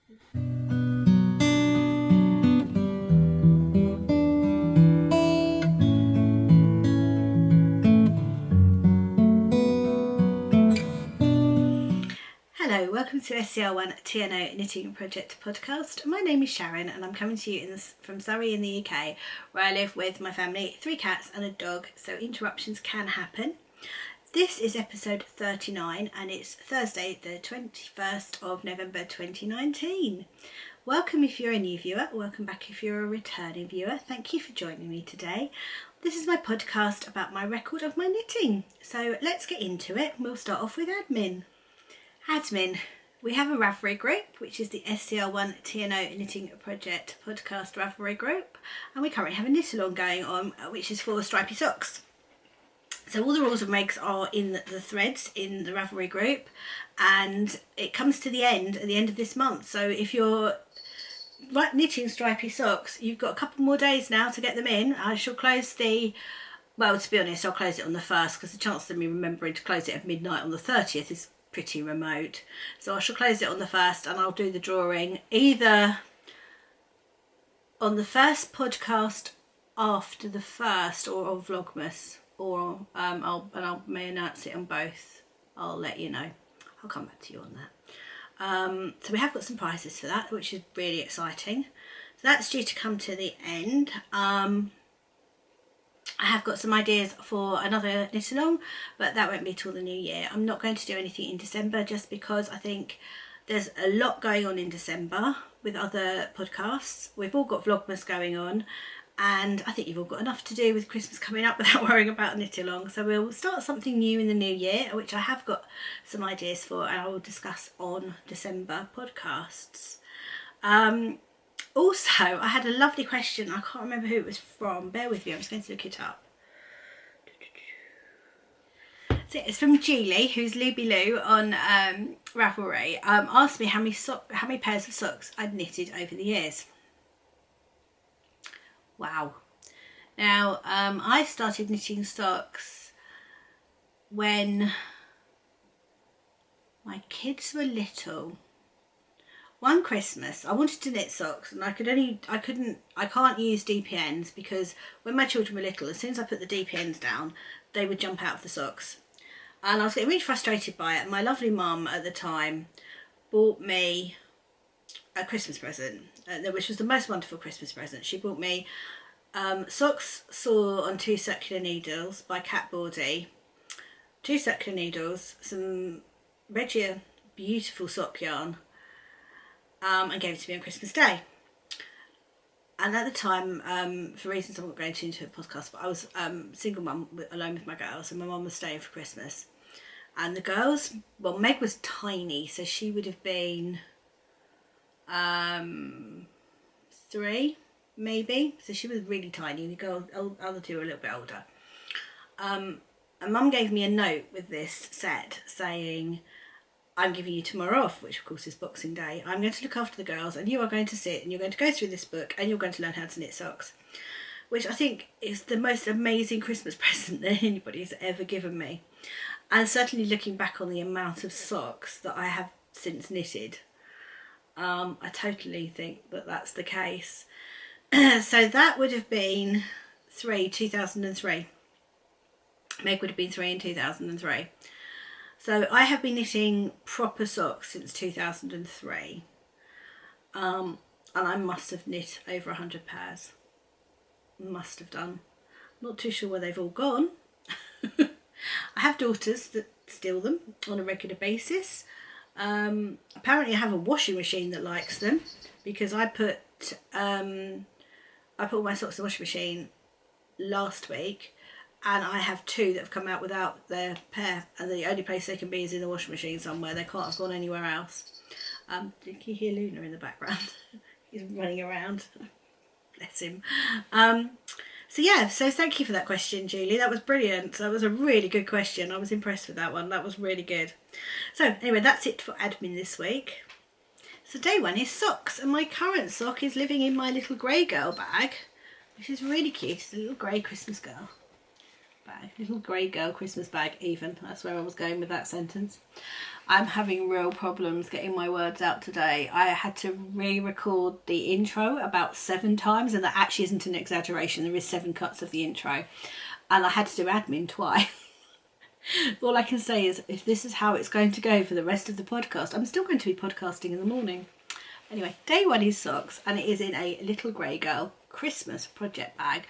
Hello, welcome to scr1tno Knitting Project Podcast. My name is Sharon and I'm coming to you from Surrey in the UK, where I live with my family, 3 cats and a dog, so interruptions can happen. This is episode 39 and it's Thursday the 21st of November 2019. Welcome if you're a new viewer, welcome back if you're a returning viewer. Thank you for joining me today. This is my podcast about my record of my knitting. So let's get into it. We'll start off with admin. We have a Ravelry group, which is the scr1tno Knitting Project Podcast Ravelry group, and we currently have a knit along going on, which is for stripy socks. So all the rules and regs are in the threads in the Ravelry group, and it comes to the end at the end of this month. So if you're knitting stripy socks, you've got a couple more days now to get them in. I shall close to be honest, I'll close it on the 1st, because the chance of me remembering to close it at midnight on the 30th is pretty remote. So I shall close it on the 1st and I'll do the drawing either on the first podcast after the 1st or on Vlogmas, or I may announce it on both. I'll let you know. I'll come back to you on that. So we have got some prizes for that, which is really exciting. So that's due to come to the end. I have got some ideas for another knit along, but that won't be till the new year. I'm not going to do anything in December just because I think there's a lot going on in December with other podcasts. We've all got Vlogmas going on, and I think you've all got enough to do with Christmas coming up without worrying about knit along. So we'll start something new in the new year, which I have got some ideas for, and I will discuss on December podcasts. Also, I had a lovely question. I can't remember who it was from. Bear with me, I'm just going to look it up. So it's from Julie, who's Luby Lou on Ravelry. Asked me how many pairs of socks I'd knitted over the years. Wow. Now, I started knitting socks when my kids were little. One Christmas I wanted to knit socks, and I can't use DPNs, because when my children were little, as soon as I put the DPNs down, they would jump out of the socks. And I was getting really frustrated by it. My lovely mum at the time bought me a Christmas present, which was the most wonderful Christmas present. She bought me socks saw on 2 circular needles by Cat Bawdy, 2 circular needles, some Regia beautiful sock yarn, and gave it to me on Christmas Day. And at the time, for reasons I'm not going into a podcast, but I was single mum alone with my girls, and my mum was staying for Christmas. And the girls, well, Meg was tiny, so she would have been 3 maybe, so she was really tiny, and the other 2 were a little bit older. And Mum gave me a note with this set saying, I'm giving you tomorrow off, which of course is Boxing Day. I'm going to look after the girls, and you are going to sit and you're going to go through this book, and you're going to learn how to knit socks, which I think is the most amazing Christmas present that anybody's ever given me. And certainly looking back on the amount of socks that I have since knitted, I totally think that that's the case. So that would have been 2003. Meg would have been 3 in 2003. So I have been knitting proper socks since 2003, and I must have knit over 100 pairs. Must have done. Not too sure where they've all gone. I have daughters that steal them on a regular basis. Apparently I have a washing machine that likes them, because I put all my socks in the washing machine last week, and I have 2 that have come out without their pair, and the only place they can be is in the washing machine somewhere. They can't have gone anywhere else. Can you hear Luna in the background? He's running around. Bless him. So thank you for that question, Julie. That was brilliant. That was a really good question. I was impressed with that one. That was really good. So anyway, that's it for admin this week. So day 1 is socks, and my current sock is living in my little grey girl bag, which is really cute. It's a little grey Christmas girl bag. Little grey girl Christmas bag even. That's where I was going with that sentence. I'm having real problems getting my words out today. I had to re-record the intro about 7 times, and that actually isn't an exaggeration. There is 7 cuts of the intro. And I had to do admin twice. All I can say is, if this is how it's going to go for the rest of the podcast, I'm still going to be podcasting in the morning. Anyway, day 1 is socks, and it is in a little grey girl Christmas project bag,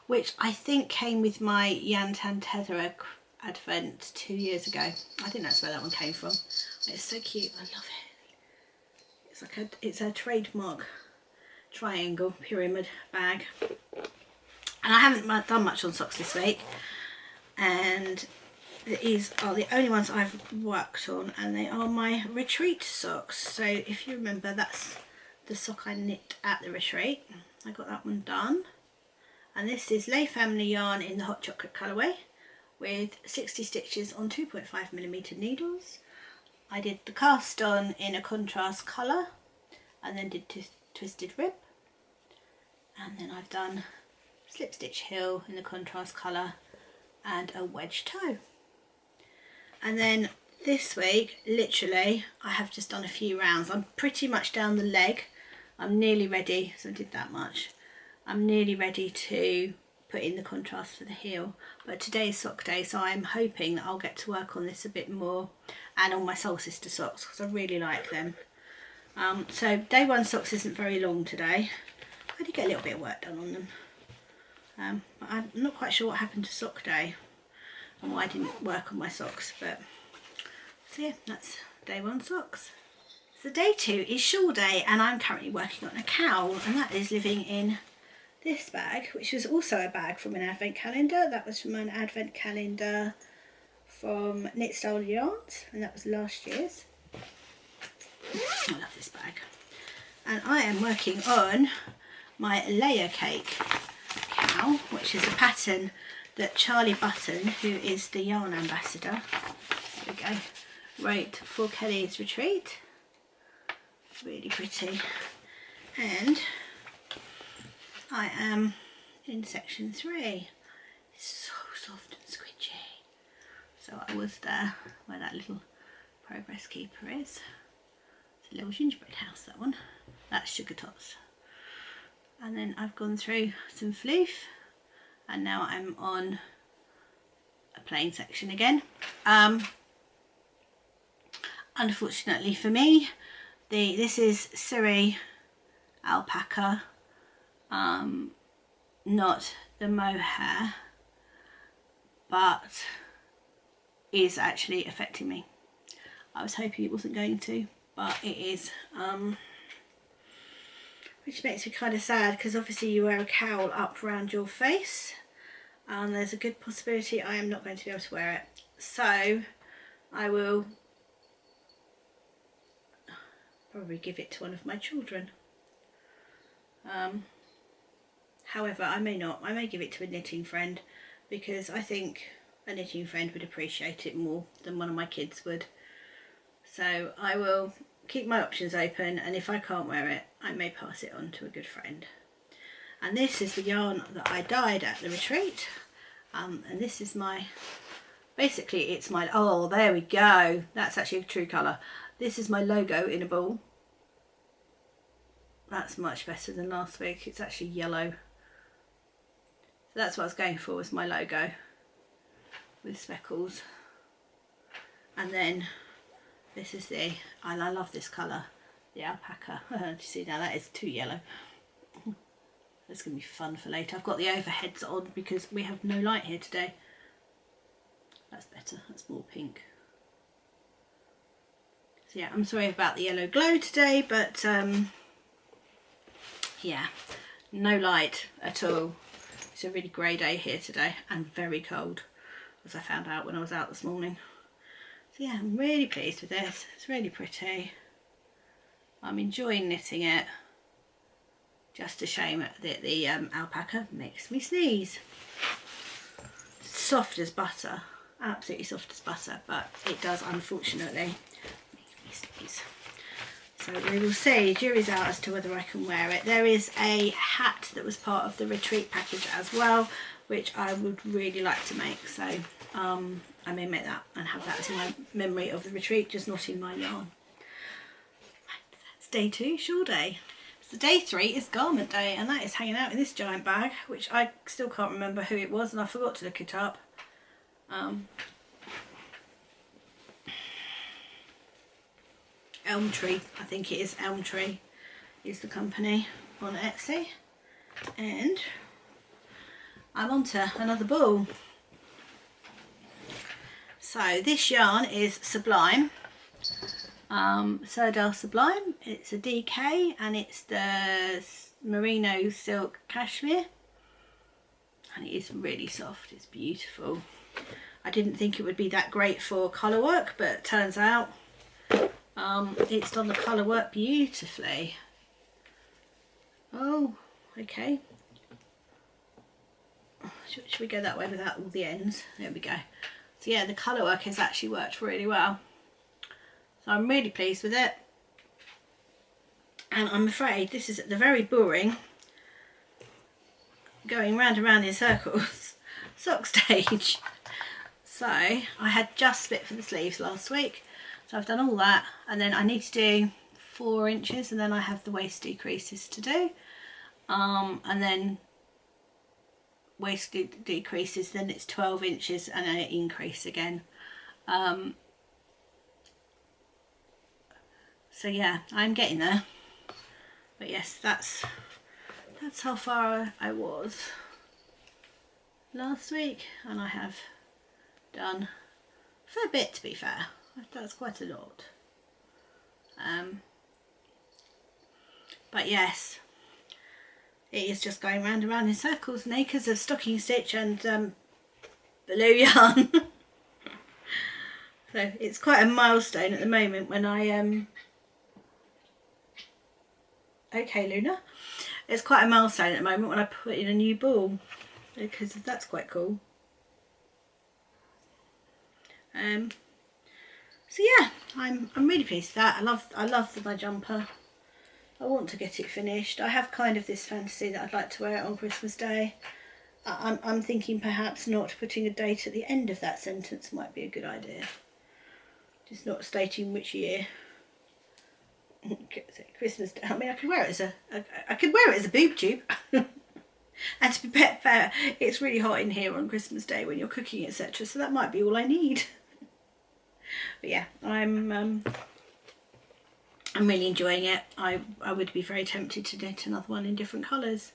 which I think came with my Yantan Tether advent 2 years ago. I think that's where that one came from. It's so cute. I love it. It's a trademark triangle pyramid bag. And I haven't done much on socks this week, and these are the only ones I've worked on, and they are my retreat socks. So if you remember, that's the sock I knit at the retreat. I got that one done, and this is Lay Family yarn in the hot chocolate colourway with 60 stitches on 2.5mm needles. I did the cast on in a contrast colour, and then did twisted rib, and then I've done slip stitch heel in the contrast colour and a wedge toe. And then this week, literally, I have just done a few rounds. I'm pretty much down the leg. I'm nearly ready, so I did that much. I'm nearly ready to put in the contrast for the heel. But today's sock day, so I'm hoping that I'll get to work on this a bit more, and on my Soul Sister socks, because I really like them. So day 1 socks isn't very long today. I did get a little bit of work done on them. But I'm not quite sure what happened to sock day and why I didn't work on my socks, but so yeah, that's day 1 socks. So day 2 is shawl day, and I'm currently working on a cowl, and that is living in this bag, which was also a bag from an advent calendar. That was from an advent calendar from Knit Style Yarns, and that was last year's. I love this bag. And I am working on my layer cake cowl, which is a pattern that Charlie Button, who is the yarn ambassador, there we go, wrote for Kelly's retreat. Really pretty. And I am in section 3. It's so soft and squidgy. So I was there where that little progress keeper is. It's a little gingerbread house, that one. That's Sugar Tots. And then I've gone through some floof, and now I'm on a plain section again. Unfortunately for me, this is Surrey alpaca, not the mohair, but is actually affecting me. I was hoping it wasn't going to, but it is, which makes me kind of sad, because obviously you wear a cowl up around your face, and there's a good possibility I am not going to be able to wear it. So I will probably give it to one of my children. However, I may not. I may give it to a knitting friend, because I think a knitting friend would appreciate it more than one of my kids would. So I will keep my options open, and if I can't wear it, I may pass it on to a good friend. And this is the yarn that I dyed at the retreat, and this is my, basically it's my, oh there we go, that's actually a true colour. This is my logo in a ball. That's much better than last week. It's actually yellow. So that's what I was going for, was my logo with speckles. And then this is the, and I love this colour, the alpaca. Do you see now, that is too yellow. That's going to be fun for later. I've got the overheads on because we have no light here today. That's better, that's more pink. So yeah, I'm sorry about the yellow glow today, but yeah, no light at all. It's a really grey day here today, and very cold, as I found out when I was out this morning. So yeah, I'm really pleased with this. It's really pretty. I'm enjoying knitting it. Just a shame that the alpaca makes me sneeze. Soft as butter, absolutely soft as butter, but it does unfortunately make me sneeze. So we will see, jury's out as to whether I can wear it. There is a hat that was part of the retreat package as well, which I would really like to make. So I may make that and have that as my memory of the retreat, just not in my yarn. That's day 2, shawl day. So day 3 is garment day, and that is hanging out in this giant bag, which I still can't remember who it was, and I forgot to look it up. Elm Tree, I think it is Elm Tree, is the company on Etsy. And I'm on to another ball. So this yarn is Sublime, Serdar Sublime. It's a DK and it's the merino silk cashmere, and it is really soft. It's beautiful. I didn't think it would be that great for colour work, but it turns out it's done the colour work beautifully. Oh, okay. Should we go that way without all the ends? There we go. So yeah, the colour work has actually worked really well. So I'm really pleased with it. And I'm afraid this is at the very boring, going round and round in circles, sock stage. So I had just split for the sleeves last week. So I've done all that, and then I need to do 4 inches, and then I have the waist decreases to do. And then waist decreases, then it's 12 inches and then it increase again. So yeah, I'm getting there. But yes, that's how far I was last week, and I have done a fair bit, to be fair. That's quite a lot. But yes, it is just going round and round in circles and acres of stocking stitch and blue yarn. So it's quite a milestone at the moment when I okay, Luna, it's quite a milestone at the moment when I put in a new ball, because that's quite cool. So yeah, I'm really pleased with that. I love my jumper. I want to get it finished. I have kind of this fantasy that I'd like to wear it on Christmas Day. I'm thinking perhaps not putting a date at the end of that sentence might be a good idea. Just not stating which year. Christmas Day. I mean, I could wear it as a boob tube. And to be fair, it's really hot in here on Christmas Day when you're cooking, etc. So that might be all I need. But yeah, I'm really enjoying it. I would be very tempted to knit another one in different colours.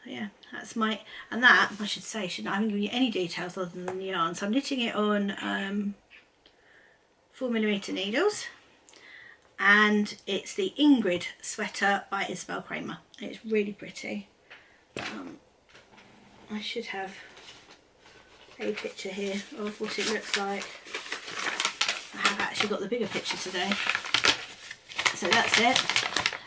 Yeah, that's my, and that I should say, I haven't given you any details other than the yarn. So I'm knitting it on 4mm needles, and it's the Ingrid sweater by Isabel Kramer. It's really pretty. I should have a picture here of what it looks like. I have actually got the bigger picture today. So that's it.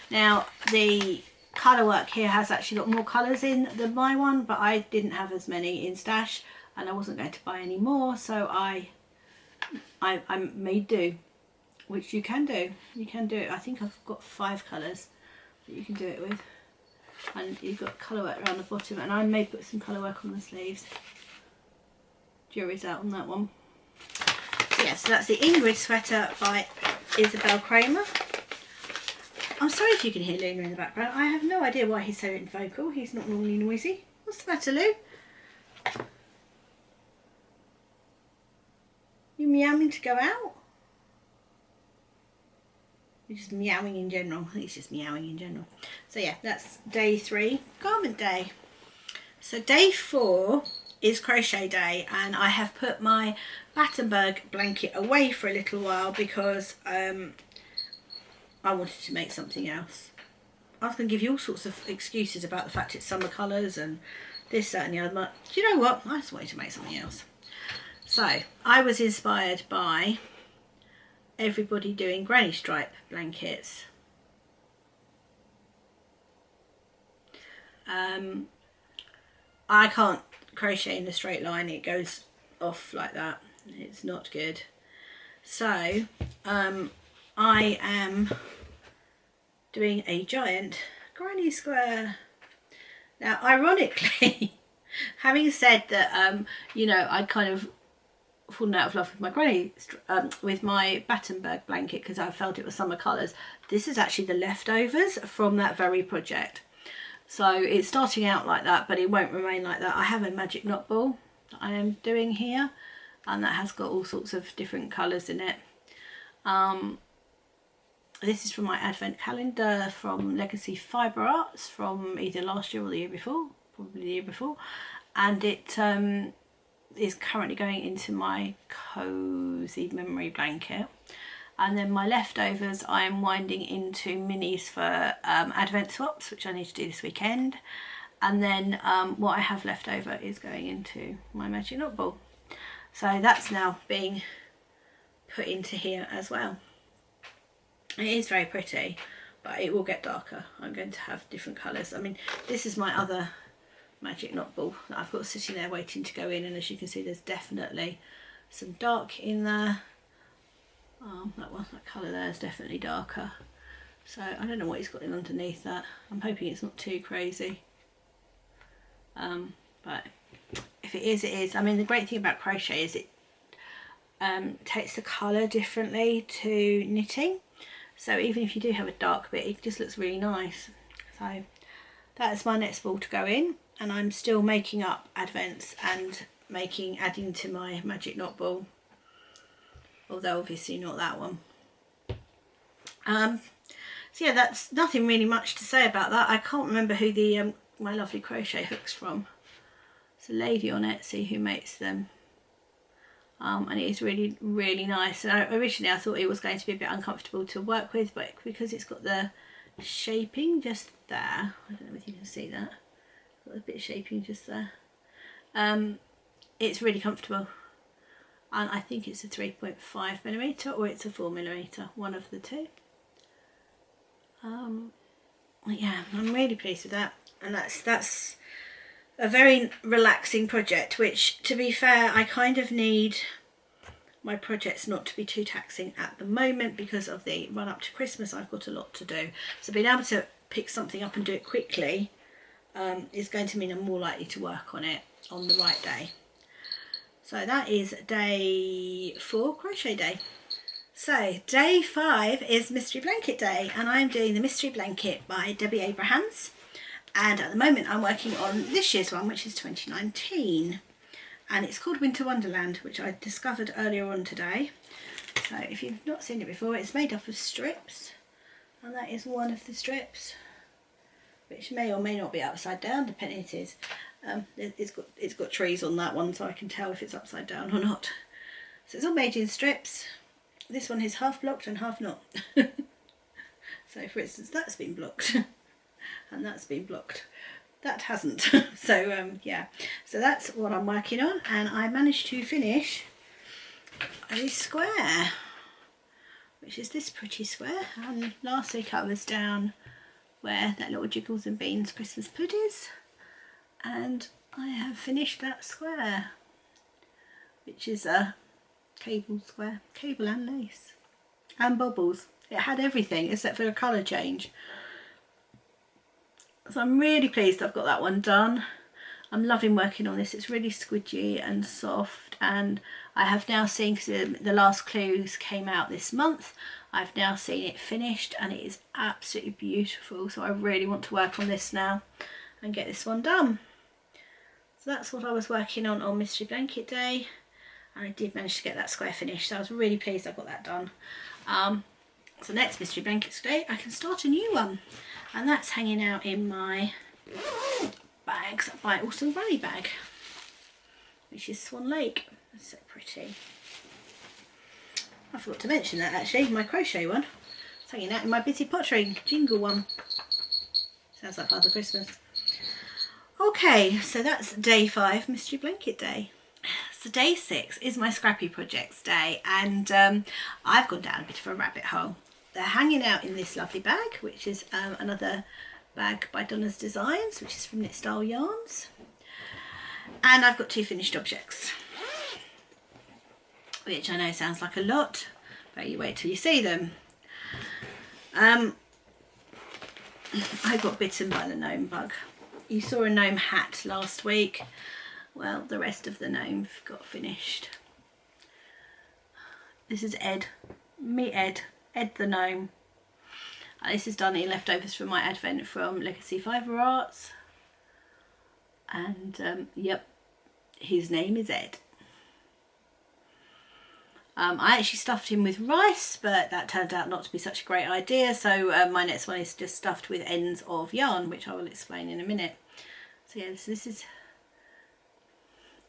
Now the colour work here has actually got more colours in than my one, but I didn't have as many in stash and I wasn't going to buy any more, so I made do, which you can do. You can do it. I think I've got 5 colours that you can do it with, and you've got colour work around the bottom, and I may put some colour work on the sleeves. Jury's out on that one. So yeah, so that's the Ingrid sweater by Isabel Kramer. I'm sorry if you can hear Luna in the background. I have no idea why he's so vocal. He's not normally noisy. What's the matter, Lou? You meowing to go out? You're just meowing in general. He's just meowing in general. So yeah, that's day 3, garment day. So day 4 is crochet day, and I have put my Battenberg blanket away for a little while because I wanted to make something else. I was going to give you all sorts of excuses about the fact it's summer colours and this, that and the other, but do you know what? I just wanted to make something else. So I was inspired by everybody doing granny stripe blankets. I can't crochet in a straight line. It goes off like that. It's not good. So I am doing a giant granny square. Now, ironically, having said that, you know, I'd kind of fallen out of love with my granny, with my Battenberg blanket because I felt it was summer colours. This is actually the leftovers from that very project. So it's starting out like that, but it won't remain like that. I have a magic knot ball that I am doing here, and that has got all sorts of different colours in it. This is from my advent calendar from Legacy Fibre Arts from either last year or the year before, probably the year before, and it is currently going into my cozy memory blanket. And then my leftovers I am winding into minis for advent swaps, which I need to do this weekend. And then what I have left over is going into my magic knot ball. So that's now being put into here as well. It is very pretty, but it will get darker. I'm going to have different colours. I mean, this is my other magic knot ball that I've got sitting there waiting to go in, and as you can see, there's definitely some dark in there. That colour there is definitely darker. So I don't know what he's got in underneath that. I'm hoping it's not too crazy. But if it is, it is. I mean, the great thing about crochet is it takes the colour differently to knitting. So even if you do have a dark bit, it just looks really nice. So that's my next ball to go in, and I'm still making up advents and adding to my magic knot ball, although obviously not that one. So yeah, that's nothing really much to say about that. I can't remember who the my lovely crochet hook's from. It's a lady on Etsy who makes them. And it is really, really nice. And originally I thought it was going to be a bit uncomfortable to work with, but because it's got the shaping just there, I don't know if you can see that, got a bit of shaping just there, it's really comfortable. And I think it's a 3.5mm or it's a 4mm, one of the two. Yeah, I'm really pleased with that, and that's a very relaxing project, which, to be fair, I kind of need my projects not to be too taxing at the moment because of the run up to Christmas. I've got a lot to do, so being able to pick something up and do it quickly is going to mean I'm more likely to work on it on the right day. So that is day 4 crochet day. So day 5 is Mystery Blanket Day, and I'm doing the Mystery Blanket by Debbie Abrahams. And at the moment I'm working on this year's one, which is 2019, and it's called Winter Wonderland, which I discovered earlier on today. So if you've not seen it before, it's made up of strips, and that is one of the strips, which may or may not be upside down, depending it is. It's got trees on that one, so I can tell if it's upside down or not. So it's all made in strips. This one is half blocked and half not. So for instance, that's been blocked. And that's been blocked. That hasn't. So yeah, so that's what I'm working on, and I managed to finish a square, which is this pretty square. And last week I was down where that little Jiggles and Beans Christmas pud is, and I have finished that square, which is a cable square, cable and lace and bubbles. It had everything except for a colour change. So I'm really pleased I've got that one done. I'm loving working on this. It's really squidgy and soft, and I have now seen, because the last clues came out this month, I've now seen it finished and it is absolutely beautiful. So I really want to work on this now and get this one done. So that's what I was working on Mystery Blanket Day, and I did manage to get that square finished. So I was really pleased I got that done. So next Mystery Blankets Day I can start a new one, and that's hanging out in my bags by Awesome Granny bag, which is Swan Lake. That's so pretty. I forgot to mention that actually, my crochet one. It's hanging out in my Busy Pottering jingle one. Sounds like Father Christmas. Okay, so that's day 5, Mystery Blanket Day. So day 6 is my Scrappy Projects day, and I've gone down a bit of a rabbit hole. They're hanging out in this lovely bag, which is another bag by Donna's Designs, which is from Knit Style Yarns. And I've got 2 finished objects, which I know sounds like a lot, but you wait till you see them. I got bitten by the gnome bug. You saw a gnome hat last week. Well, the rest of the gnome got finished. This is Ed. Me Ed. Ed the gnome. This is done in leftovers from my advent from Legacy Fiber Arts. And yep, his name is Ed. I actually stuffed him with rice, but that turned out not to be such a great idea. So my next one is just stuffed with ends of yarn, which I will explain in a minute. So yeah, this is...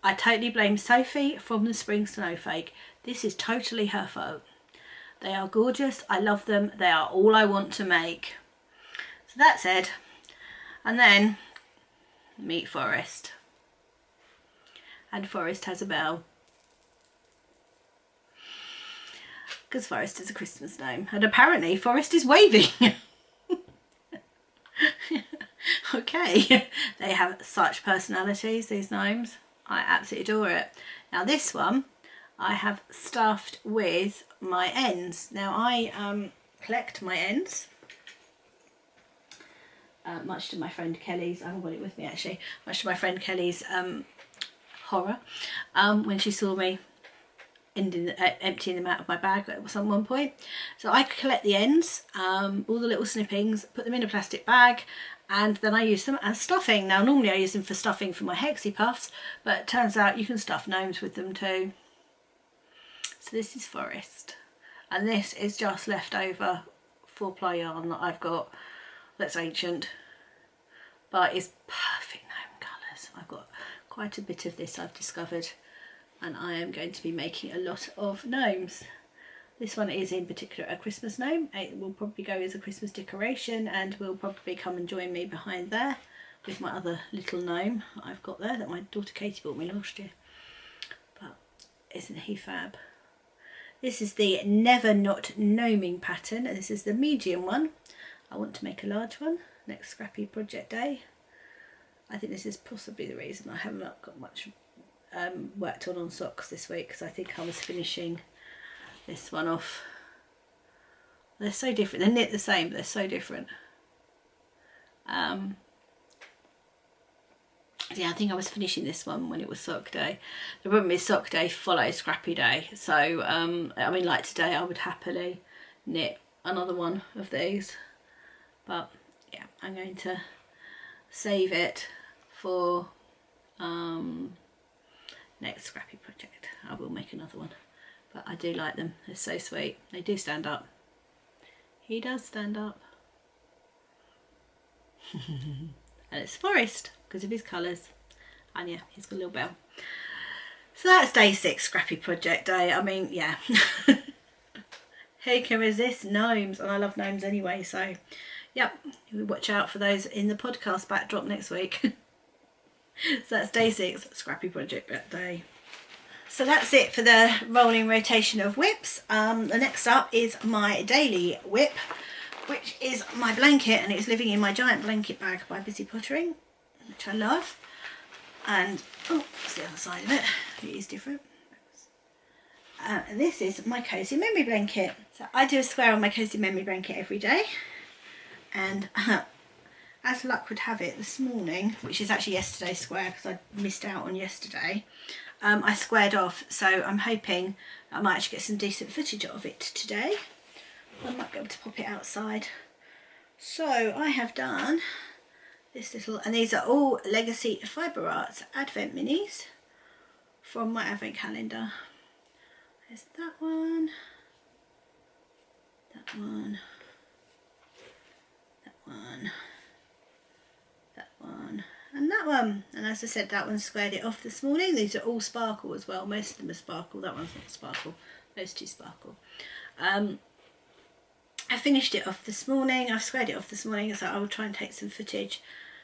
I totally blame Sophie from the Spring Snowflake. This is totally her fault. They are gorgeous. I love them. They are all I want to make. So that's Ed. And then meet Forest. And Forest has a bell. Because Forest is a Christmas gnome. And apparently Forest is waving. Okay. They have such personalities, these gnomes. I absolutely adore it. Now this one I have stuffed with my ends. Now I collect my ends. Much to my friend Kelly's, I haven't got it with me actually, much to my friend Kelly's horror when she saw me emptying them out of my bag at one point. So I collect the ends, all the little snippings, put them in a plastic bag, and then I use them as stuffing. Now normally I use them for stuffing for my Hexie Puffs, but it turns out you can stuff gnomes with them too. So this is Forest, and this is just leftover 4-ply yarn that I've got that's ancient, but it's perfect gnome colours. I've got quite a bit of this I've discovered, and I am going to be making a lot of gnomes. This one is in particular a Christmas gnome. It will probably go as a Christmas decoration and will probably come and join me behind there with my other little gnome that I've got there that my daughter Katie bought me last year. But isn't he fab? This is the Never Not Gnoming pattern, and this is the medium one. I want to make a large one next Scrappy Project Day. I think this is possibly the reason I haven't got much worked on socks this week, because I think I was finishing this one off. They're so different. They're knit the same, but they're so different. Yeah, I think I was finishing this one when it was sock day. The problem is sock day follows Scrappy Day, so I mean, like today I would happily knit another one of these, but yeah, I'm going to save it for next Scrappy Project. I will make another one, but I do like them. They're so sweet. They do stand up. He does stand up. And it's Forest because of his colours, and yeah, he's got a little bell. So that's day 6, Scrappy Project Day. I mean, yeah. Who can resist gnomes? And I love gnomes anyway, so yep, watch out for those in the podcast backdrop next week. So that's day 6, Scrappy Project Day. So that's it for the rolling rotation of whips. The next up is my daily whip, which is my blanket, and it's living in my giant blanket bag by Busy Pottering, which I love. And oh, that's the other side of it. It is different. And this is my cozy memory blanket. So I do a square on my cozy memory blanket every day, and as luck would have it, this morning, which is actually yesterday's square because I missed out on yesterday, I squared off, so I'm hoping I might actually get some decent footage of it today. I might be able to pop it outside. So I have done this little, and these are all Legacy Fiber Arts Advent Minis from my Advent calendar. There's that one, that one, that one, that one, and that one. And as I said, that one squared it off this morning. These are all sparkle as well. Most of them are sparkle. That one's not sparkle. Those two sparkle. I finished it off this morning. I've squared it off this morning, so I will try and take some footage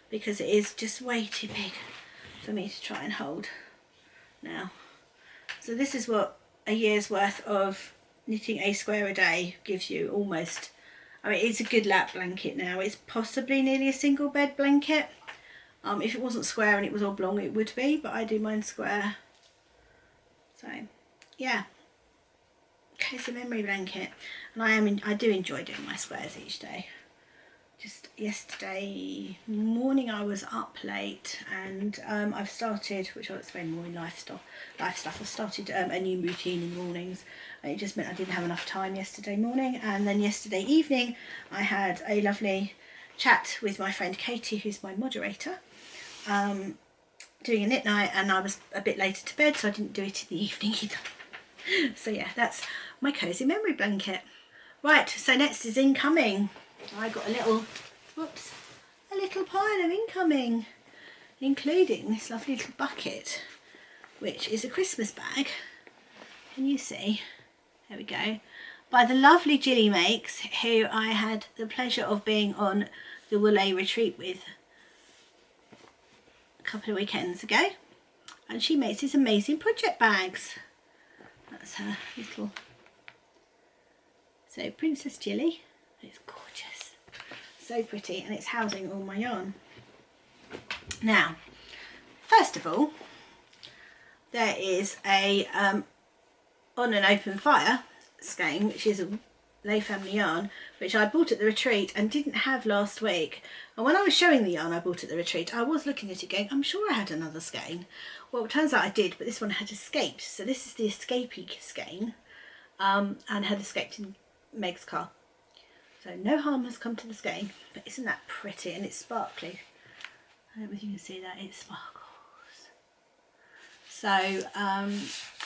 because it is just way too big for me to try and hold now. So this is what a year's worth of knitting a square a day gives you almost. I mean, it's a good lap blanket now. It's possibly nearly a single bed blanket. If it wasn't square and it was oblong, it would be, but I do mine square. So yeah, cozy memory blanket. And I do enjoy doing my squares each day. Just yesterday morning I was up late, and I've started, which I'll explain more in life stuff. I've started a new routine in the mornings, and it just meant I didn't have enough time yesterday morning. And then yesterday evening I had a lovely chat with my friend Katie, who's my moderator, doing a knit night, and I was a bit later to bed, so I didn't do it in the evening either. So yeah, that's my cosy memory blanket. Right, so next is incoming. I got a little pile of incoming, including this lovely little bucket, which is a Christmas bag. Can you see? There we go. By the lovely Jilly Makes, who I had the pleasure of being on the Woolay retreat with a couple of weekends ago. And she makes these amazing project bags. That's her little... So Princess Jilly. It's gorgeous. So pretty, and it's housing all my yarn. Now, first of all, there is a On an Open Fire skein, which is a Lay Family yarn, which I bought at the retreat and didn't have last week. And when I was showing the yarn I bought at the retreat, I was looking at it going, I'm sure I had another skein. Well, it turns out I did, but this one had escaped. So this is the Escapey skein, and had escaped in Meg's car. So no harm has come to the skein, but isn't that pretty? And it's sparkly. I don't know if you can see that, it sparkles. So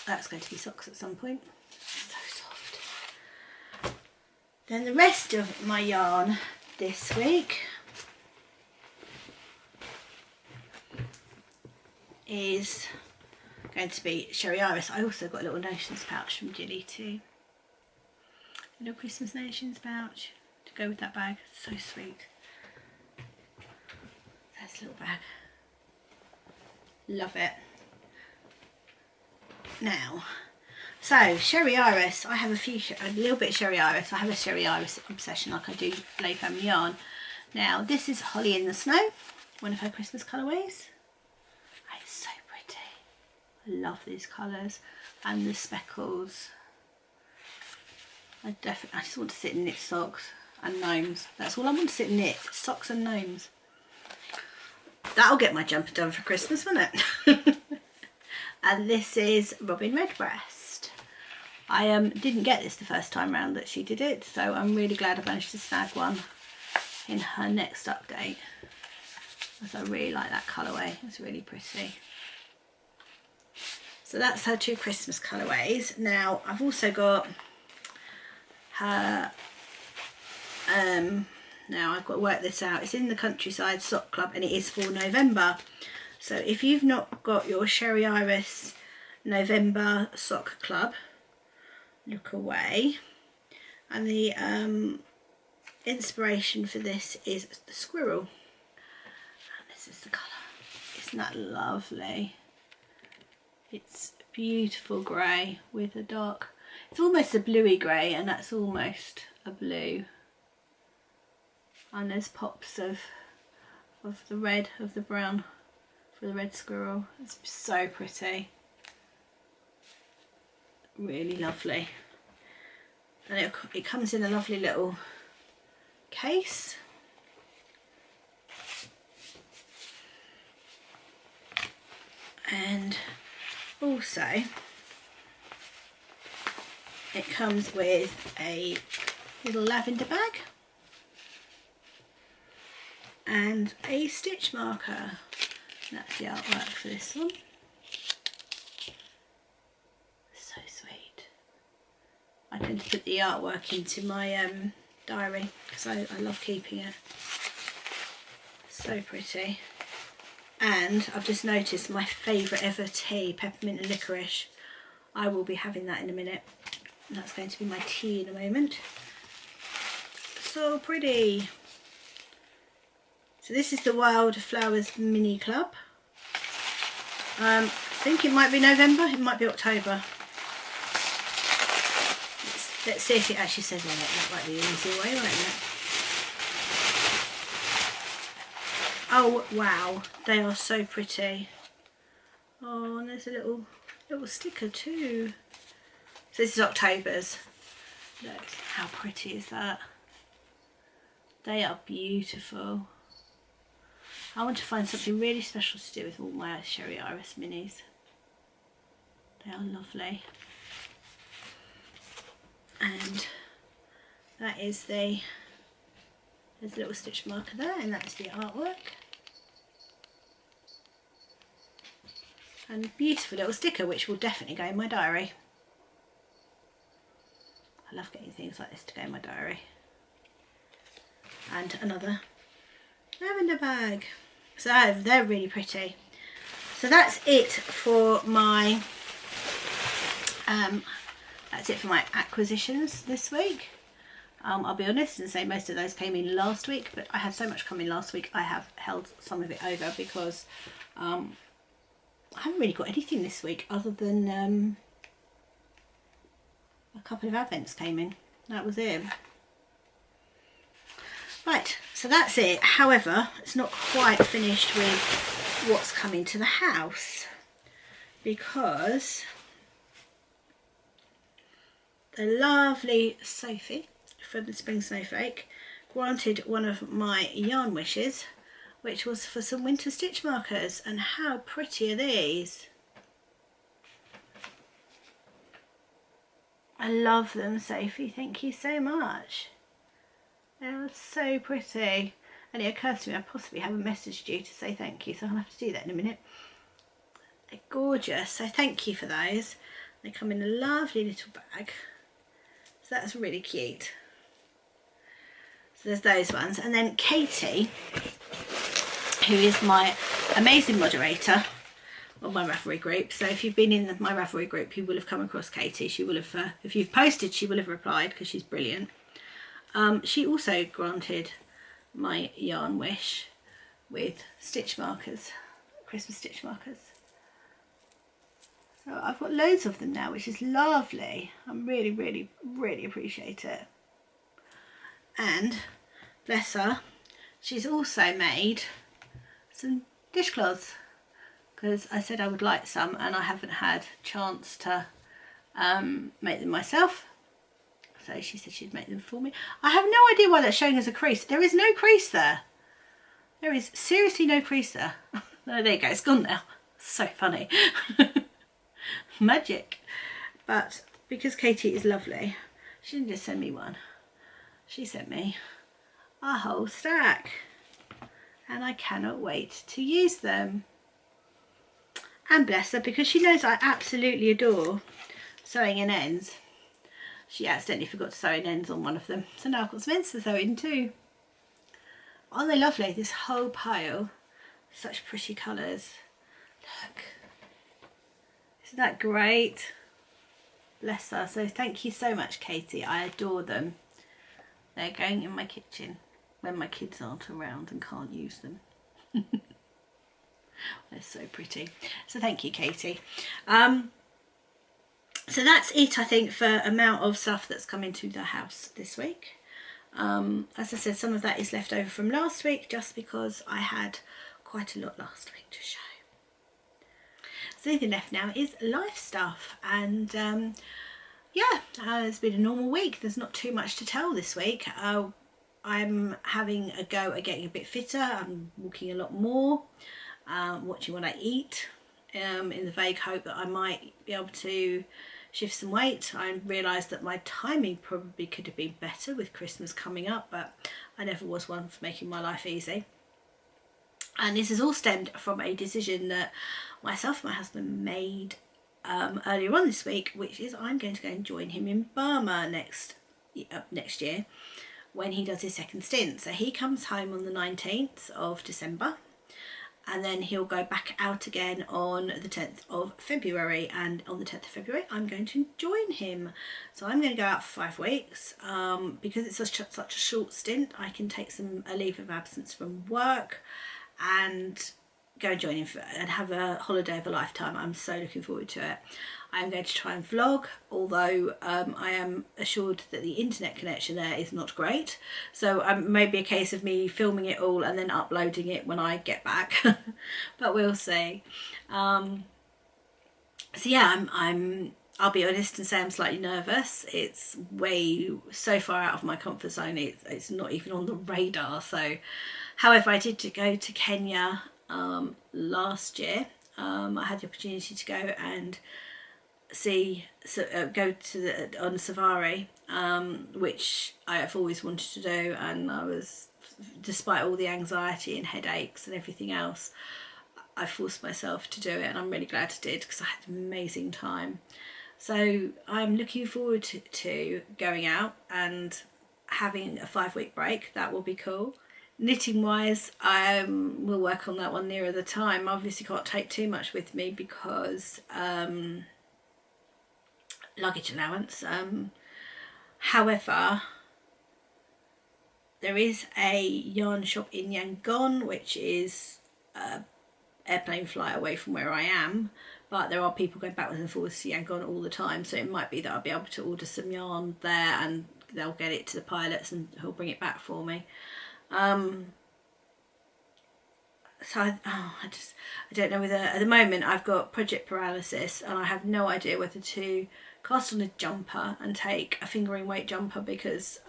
that's going to be socks at some point. So soft. Then the rest of my yarn this week is going to be Sherry Iris. I also got a little Notions pouch from Jilly too. A little Christmas Notions pouch to go with that bag. So sweet. That's a little bag. Love it. Now, so Sherry Iris, I have a little bit of Sherry Iris. I have a Sherry Iris obsession like I do Lay Family yarn. Now this is Holly in the Snow, one of her Christmas colourways. It's so pretty. I love these colours and the speckles. I just want to sit and knit socks and gnomes. That's all I want to sit and knit, socks and gnomes. That'll get my jumper done for Christmas, won't it? And this is Robin Redbreast. I didn't get this the first time round that she did it, so I'm really glad I managed to snag one in her next update, because I really like that colourway. It's really pretty. So that's her two Christmas colourways. Now I've also got her, now I've got to work this out. It's in the Countryside Sock Club and it is for November. So if you've not got your Sherry Iris November Sock Club, look away. And the inspiration for this is the squirrel. And this is the colour. Isn't that lovely? It's beautiful grey with a dark, it's almost a bluey grey, and that's almost a blue. And there's pops of the red, of the brown for the red squirrel. It's so pretty. Really lovely. And it comes in a lovely little case. And also it comes with a little lavender bag and a stitch marker. That's the artwork for this one. So sweet. I tend to put the artwork into my diary because I love keeping it. So pretty. And I've just noticed my favourite ever tea, peppermint and licorice. I will be having that in a minute. That's going to be my tea in a moment. So pretty. So this is the Wildflowers Mini Club. I think it might be November, it might be October. Let's see if it actually says on it. That might be an easy way, won't it? Oh wow, they are so pretty. Oh, and there's a little sticker too. So this is October's. Look, how pretty is that? They are beautiful. I want to find something really special to do with all my Sherry Iris minis. They are lovely. And that is there's a little stitch marker there, and that's the artwork. And beautiful little sticker, which will definitely go in my diary. I love getting things like this to go in my diary. And another lavender bag. So they're really pretty. So that's it for my acquisitions this week. I'll be honest and say most of those came in last week, but I had so much come in last week I have held some of it over because I haven't really got anything this week other than a couple of advents came in. That was it. Right, so that's it. However, it's not quite finished with what's coming to the house, because the lovely Sophie from the Spring Snowflake granted one of my yarn wishes, which was for some winter stitch markers. And how pretty are these? I love them, Sophie. Thank you so much. They're so pretty. And it occurs to me I possibly haven't messaged you to say thank you, so I'll have to do that in a minute. They're gorgeous, so thank you for those. They come in a lovely little bag. So that's really cute. So there's those ones. And then Katie, who is my amazing moderator on my Ravelry group. So if you've been in my Ravelry group, you will have come across Katie. She will have, if you've posted, she will have replied because she's brilliant. She also granted my yarn wish with stitch markers, Christmas stitch markers. So I've got loads of them now, which is lovely. I really, really, really appreciate it. And bless her, she's also made some dishcloths, because I said I would like some and I haven't had a chance to make them myself. So she said she'd make them for me. I have no idea why that's showing as a crease. There is no crease there. There is seriously no crease there. Oh, there you go, it's gone now. So funny. Magic. But because Katie is lovely, she didn't just send me one. She sent me a whole stack. And I cannot wait to use them. And bless her, because she knows I absolutely adore sewing in ends. She accidentally forgot to sew in ends on one of them. So now I've got some ends to sew in too. Aren't they lovely? This whole pile. Such pretty colours. Look. Isn't that great? Bless her. So thank you so much, Katie. I adore them. They're going in my kitchen when my kids aren't around and can't use them. They're so pretty. So thank you, Katie. So that's it, I think, for amount of stuff that's come into the house this week. As I said, some of that is left over from last week, just because I had quite a lot last week to show. So the only thing left now is life stuff, and yeah, it's been a normal week. There's not too much to tell this week. I'm having a go at getting a bit fitter. I'm walking a lot more, watching what I eat, in the vague hope that I might be able to shift some weight. I realised that my timing probably could have been better with Christmas coming up, but I never was one for making my life easy. And this has all stemmed from a decision that myself and my husband made earlier on this week, which is I'm going to go and join him in Burma next year when he does his second stint. So he comes home on the 19th of December, and then he'll go back out again on the 10th of February, and on the 10th of February I'm going to join him. So I'm going to go out for 5 weeks. Because it's such a short stint, I can take a leave of absence from work and go and join him and have a holiday of a lifetime. I'm so looking forward to it. I'm going to try and vlog, although I am assured that the internet connection there is not great. So it may be a case of me filming it all and then uploading it when I get back, but we'll see. So yeah, I'm I'll be honest and say I'm slightly nervous. It's way so far out of my comfort zone. It's not even on the radar. So, however, I did go to Kenya last year. I had the opportunity to go and go to on safari, which I have always wanted to do, and I was, despite all the anxiety and headaches and everything else, I forced myself to do it, and I'm really glad I did because I had an amazing time. So I'm looking forward to going out and having a 5-week break. That will be cool. Knitting wise, I will work on that one nearer the time. I obviously can't take too much with me because luggage allowance. However, there is a yarn shop in Yangon, which is an airplane flight away from where I am, but there are people going backwards and forwards to Yangon all the time, so it might be that I'll be able to order some yarn there and they'll get it to the pilots and he'll bring it back for me. So I don't know whether, at the moment I've got project paralysis and I have no idea whether to cast on a jumper and take a fingering weight jumper, because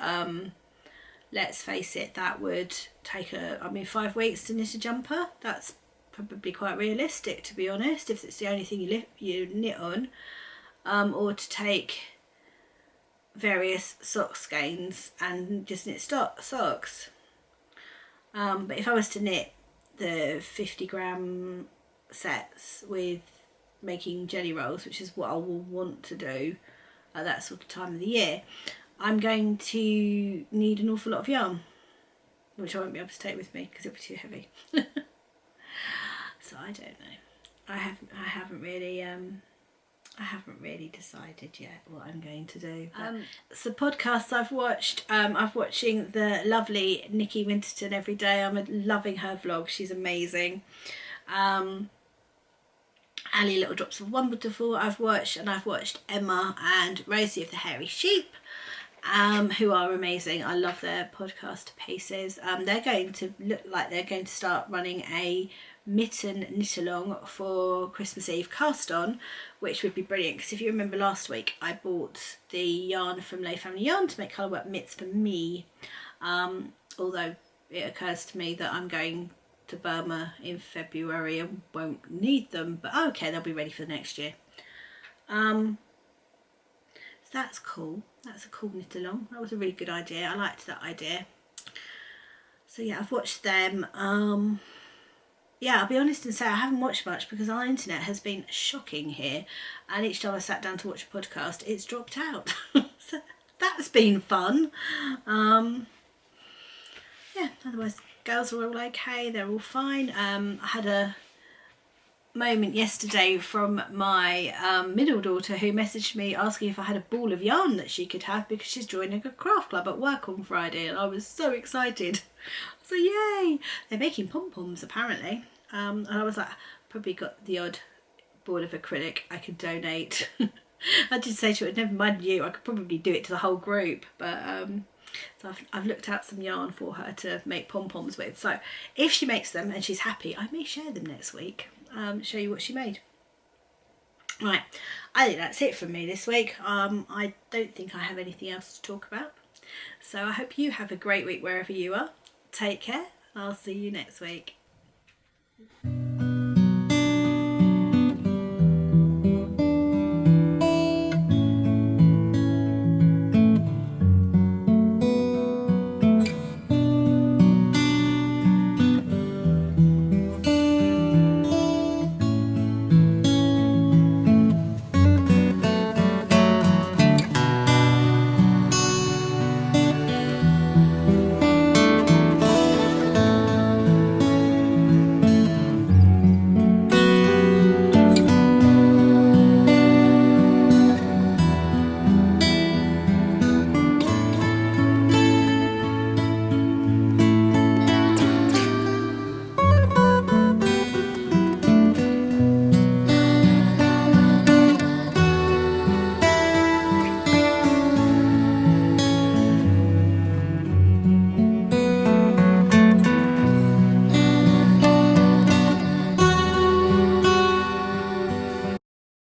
let's face it, that would take 5 weeks to knit a jumper. That's probably quite realistic, to be honest, if it's the only thing you knit on, or to take various sock skeins and just knit socks. But if I was to knit the 50-gram sets with making jelly rolls, which is what I will want to do at that sort of time of the year, I'm going to need an awful lot of yarn, which I won't be able to take with me because it'll be too heavy. So I don't know. I haven't really decided yet what I'm going to do. So podcasts I've watched. I'm watching the lovely Nikki Winterton every day. I'm loving her vlog. She's amazing. Ali Little Drops of Wonderful I've watched, and I've watched Emma and Rosie of the Hairy Sheep, who are amazing. I love their podcast pieces. They're going to look like they're going to start running a mitten knit along for Christmas Eve cast on, which would be brilliant, because if you remember last week I bought the yarn from Lay Family Yarn to make colourwork mitts for me, although it occurs to me that I'm going to Burma in February and won't need them, but okay, they'll be ready for the next year. So that's cool. That's a cool knit along. That was a really good idea. I liked that idea. So yeah, I've watched them. Yeah, I'll be honest and say I haven't watched much because our internet has been shocking here, and each time I sat down to watch a podcast it's dropped out. So that's been fun. Yeah, otherwise girls are all okay, they're all fine. I had a moment yesterday from my middle daughter who messaged me asking if I had a ball of yarn that she could have because she's joining a craft club at work on Friday, and I was so excited. So yay! They're making pom-poms apparently, and I was like, probably got the odd ball of acrylic I could donate. I did say to her, never mind you, I could probably do it to the whole group, but so I've looked out some yarn for her to make pom-poms with, so if she makes them and she's happy I may share them next week, show you what she made. Right, I think that's it from me this week. I don't think I have anything else to talk about, so I hope you have a great week wherever you are. Take care, I'll see you next week.